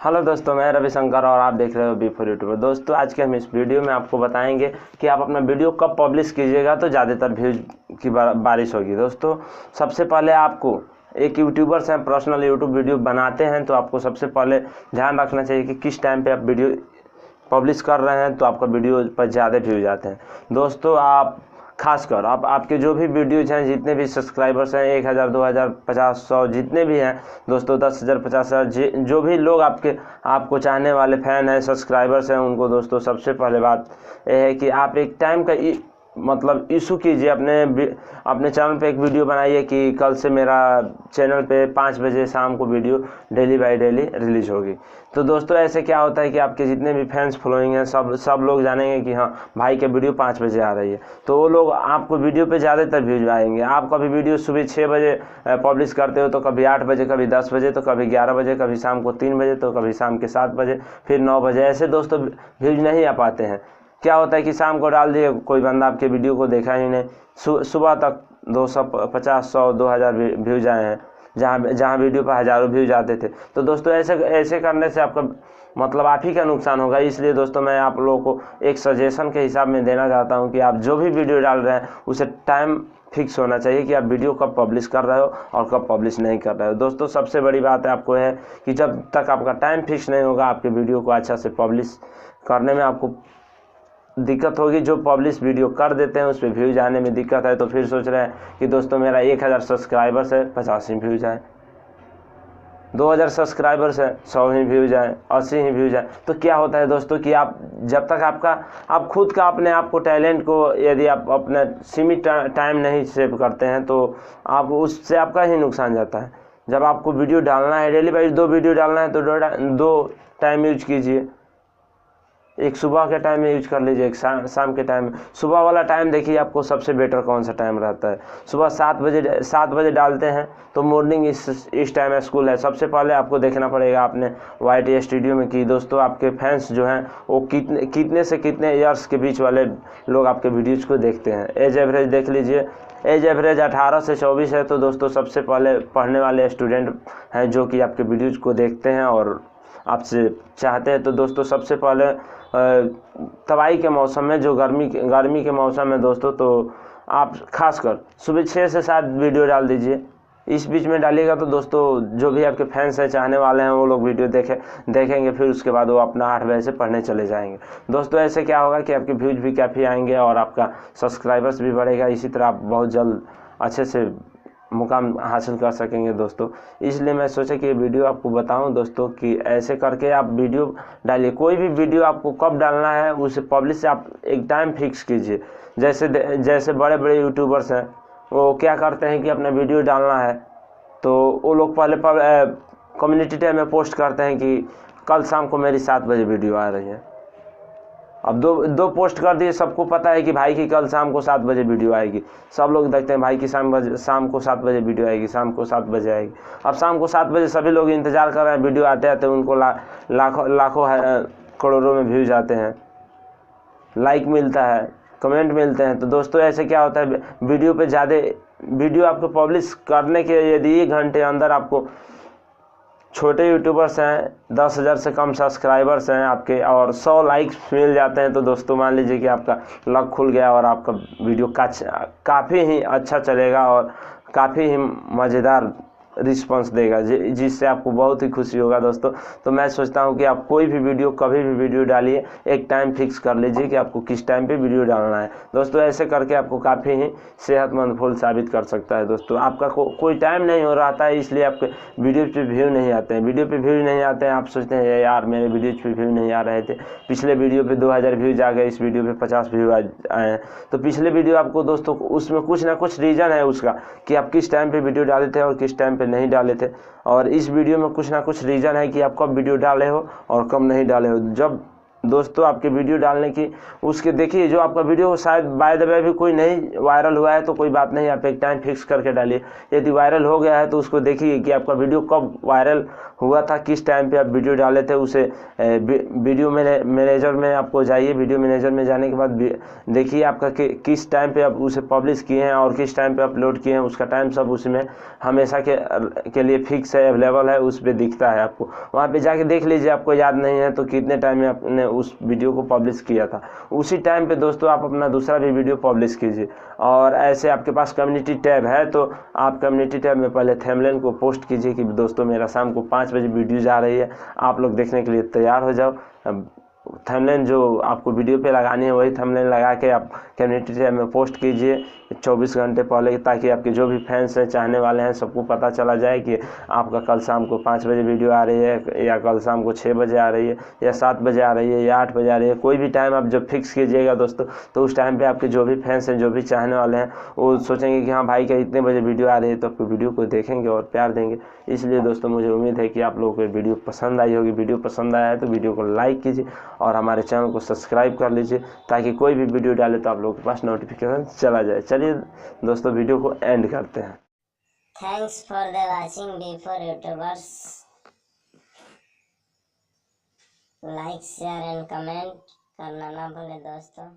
Hello दोस्तों, मैं रविशंकर और आप देख रहे हो B4 यूट्यूबर। दोस्तों आज के हम इस वीडियो में आपको बताएंगे कि आप अपना वीडियो कब पब्लिश कीजिएगा तो ज़्यादातर व्यूज की बारिश होगी। दोस्तों सबसे पहले आपको एक यूट्यूबर्स हैं, पर्सनल यूट्यूब वीडियो बनाते हैं तो आपको सबसे पहले ध्यान रखना चाहिए कि किस टाइम पे आप वीडियो पब्लिश कर रहे हैं तो आपका वीडियो पर ज़्यादा व्यूज आते हैं। दोस्तों आप खासकर आपके जो भी वीडियोज हैं, जितने भी सब्सक्राइबर्स हैं 1000, 2000, 50, 100 जितने भी हैं दोस्तों, 10,000, 50,000 जो भी लोग आपको चाहने वाले फ़ैन हैं, सब्सक्राइबर्स हैं, उनको दोस्तों सबसे पहले बात यह है कि आप एक टाइम का मतलब इशू कीजिए। अपने चैनल पे एक वीडियो बनाइए कि कल से मेरा चैनल पे 5 बजे शाम को video daily by daily release होगी। तो दोस्तों ऐसे क्या होता है कि आपके जितने भी फैंस फॉलोइंग हैं सब लोग जानेंगे कि हाँ भाई के वीडियो 5 बजे आ रही है, तो वो लोग आपको वीडियो पे ज़्यादातर व्यूज आएंगे। आप कभी वीडियो सुबह 6 बजे पब्लिश करते हो तो कभी 8 बजे, कभी 10 बजे, तो कभी 11 बजे, कभी शाम को 3 बजे, तो कभी शाम के 7 बजे, फिर 9 बजे, ऐसे दोस्तों व्यूज नहीं आ पाते हैं। क्या होता है कि शाम को डाल दिए, कोई बंदा आपके वीडियो को देखा ही नहीं, सुबह तक 250, 100, 2000 व्यूज आए हैं, जहाँ वीडियो पर हज़ारों व्यूज आते थे। तो दोस्तों ऐसे करने से आपका मतलब आप ही का नुकसान होगा। इसलिए दोस्तों मैं आप लोगों को एक सजेशन के हिसाब में देना चाहता हूँ कि आप जो भी वीडियो डाल रहे हैं उसे टाइम फिक्स होना चाहिए कि आप वीडियो कब पब्लिश कर रहे हो और कब पब्लिश नहीं कर रहे हो। दोस्तों सबसे बड़ी बात आपको है कि जब तक आपका टाइम फिक्स नहीं होगा, आपके वीडियो को अच्छा से पब्लिश करने में आपको दिक्कत होगी। जो पब्लिश वीडियो कर देते हैं उस पर व्यूज आने में दिक्कत है, तो फिर सोच रहे हैं कि दोस्तों मेरा 1000 सब्सक्राइबर्स है, 50 ही व्यूज आए, 2000 सब्सक्राइबर्स है, 100 ही व्यूज आए, 80 ही व्यूज आए। तो क्या होता है दोस्तों कि आप जब तक आप खुद का अपने आप को टैलेंट को यदि आप अपना सीमित टाइम नहीं सेव करते हैं तो आप उससे आपका ही नुकसान जाता है। जब आपको वीडियो डालना है डेली बाई 2 वीडियो डालना है तो 2 टाइम यूज कीजिए। एक सुबह के टाइम में यूज कर लीजिए, एक शाम के टाइम में। सुबह वाला टाइम देखिए आपको सबसे बेटर कौन सा टाइम रहता है। सुबह 7 बजे डालते हैं तो मॉर्निंग इस टाइम में स्कूल है। सबसे पहले आपको देखना पड़ेगा अपने YT स्टूडियो में कि दोस्तों आपके फैंस जो हैं वो कितने से कितने ईयर्स के बीच वाले लोग आपके वीडियोज को देखते हैं। एज एवरेज देख लीजिए, एज एवरेज 18 से 24 है। तो दोस्तों सबसे पहले पढ़ने वाले स्टूडेंट हैं जो कि आपके वीडियोज को देखते हैं और आपसे चाहते हैं। तो दोस्तों सबसे पहले तबाही के मौसम में, जो गर्मी के मौसम में दोस्तों, तो आप खासकर सुबह 6 से 7 वीडियो डाल दीजिए। इस बीच में डालिएगा तो दोस्तों जो भी आपके फैंस हैं, चाहने वाले हैं, वो लोग वीडियो देखेंगे। फिर उसके बाद वो अपना 8 बजे से पढ़ने चले जाएंगे। दोस्तों ऐसे क्या होगा कि आपके व्यूज भी काफ़ी आएंगे और आपका सब्सक्राइबर्स भी बढ़ेगा। इसी तरह आप बहुत जल्द अच्छे से मुकाम हासिल कर सकेंगे दोस्तों। इसलिए मैं सोचा कि ये वीडियो आपको बताऊं दोस्तों कि ऐसे करके आप वीडियो डालिए। कोई भी वीडियो आपको कब डालना है उसे पब्लिश आप एक टाइम फिक्स कीजिए। जैसे बड़े बड़े यूट्यूबर्स हैं, वो क्या करते हैं कि अपना वीडियो डालना है तो वो लोग पहले कम्युनिटी टैब में पोस्ट करते हैं कि कल शाम को मेरी 7 बजे वीडियो आ रही है। अब दो पोस्ट कर दिए, सबको पता है कि भाई की कल शाम को 7 बजे वीडियो आएगी। सब लोग देखते हैं भाई की शाम को 7 बजे वीडियो आएगी, शाम को 7 बजे आएगी। अब शाम को 7 बजे सभी लोग इंतज़ार कर रहे हैं, वीडियो आते आते उनको लाखों करोड़ों में व्यूज आते हैं, लाइक मिलता है, कमेंट मिलते हैं। तो दोस्तों ऐसे क्या होता है, वीडियो आपको पब्लिश करने के यदि 1 घंटे अंदर आपको छोटे यूट्यूबर्स हैं, 10,000 से कम सब्सक्राइबर्स हैं आपके और 100 लाइक्स मिल जाते हैं, तो दोस्तों मान लीजिए कि आपका लक खुल गया और आपका वीडियो काफ़ी ही अच्छा चलेगा और काफ़ी ही मज़ेदार रिस्पांस देगा, जिससे आपको बहुत ही खुशी होगा दोस्तों। तो मैं सोचता हूं कि आप कोई भी वीडियो कभी भी वीडियो डालिए, एक टाइम फिक्स कर लीजिए कि आपको किस टाइम पे वीडियो डालना है दोस्तों। ऐसे करके आपको काफ़ी ही सेहतमंद फूल साबित कर सकता है दोस्तों। आपका कोई टाइम नहीं हो रहा था, इसलिए आपके वीडियो पे व्यू नहीं आते हैं। वीडियो पे व्यू नहीं आते हैं, आप सोचते हैं यार मेरे वीडियोज पे व्यू नहीं आ रहे थे। पिछले वीडियो पे 2000 व्यूज आ गए, इस वीडियो पे 50 व्यू आए हैं। तो पिछले वीडियो आपको दोस्तों उसमें कुछ ना कुछ रीज़न है उसका कि आप किस टाइम पे वीडियो डाले थे और किस टाइम पे नहीं डाले थे। और इस वीडियो में कुछ ना कुछ रीज़न है कि आप कब वीडियो डाले हो और कब नहीं डाले हो। जब दोस्तों आपके वीडियो डालने की उसके देखिए, जो आपका वीडियो शायद बाय द वे भी कोई नहीं वायरल हुआ है तो कोई बात नहीं, आप एक टाइम फिक्स करके डालिए। यदि वायरल हो गया है तो उसको देखिए कि आपका वीडियो कब वायरल हुआ था, किस टाइम पे आप वीडियो डाले थे। उसे वीडियो मैनेजर में आपको जाइए, वीडियो मैनेजर में जाने के बाद देखिए आपका किस टाइम पे आप उसे पब्लिश किए हैं और किस टाइम पे अपलोड किए हैं, उसका टाइम सब उसमें हमेशा के लिए फिक्स है, अवेलेबल है, उस पर दिखता है। आपको वहाँ पे जाके देख लीजिए, आपको याद नहीं है तो कितने टाइम में आपने उस वीडियो को पब्लिश किया था, उसी टाइम पे दोस्तों आप अपना दूसरा भी वीडियो पब्लिश कीजिए। और ऐसे आपके पास कम्युनिटी टैब है तो आप कम्युनिटी टैब में पहले थंबनेल को पोस्ट कीजिए कि दोस्तों मेरा शाम को 5 बजे वीडियो आ रही है, आप लोग देखने के लिए तैयार हो जाओ। थंबनेल जो आपको वीडियो पे लगानी है वही थंबनेल लगा के आप कम्युनिटी टैब में पोस्ट कीजिए 24 घंटे पहले, ताकि आपके जो भी फैंस हैं, चाहने वाले हैं, सबको पता चला जाए कि आपका कल शाम को 5 बजे वीडियो आ रही है, या कल शाम को 6 बजे आ रही है, या 7 बजे आ रही है, या 8 बजे आ रही है। कोई भी टाइम आप जब फिक्स कीजिएगा दोस्तों, तो उस टाइम पे आपके जो भी फैंस हैं, जो भी चाहने वाले हैं, वो सोचेंगे कि हाँ भाई का इतने बजे वीडियो आ रही है, तो आपको वीडियो को देखेंगे और प्यार देंगे। इसलिए दोस्तों मुझे उम्मीद है कि आप लोगों को वीडियो पसंद आई होगी। वीडियो पसंद आया है तो वीडियो को लाइक कीजिए और हमारे चैनल को सब्सक्राइब कर लीजिए, ताकि कोई भी वीडियो डाले तो आप लोगों के पास नोटिफिकेशन चला जाए। चलिए दोस्तों वीडियो को एंड करते हैं। Thanks for the watching before YouTubers. Like share and comment करना ना भूले दोस्तों।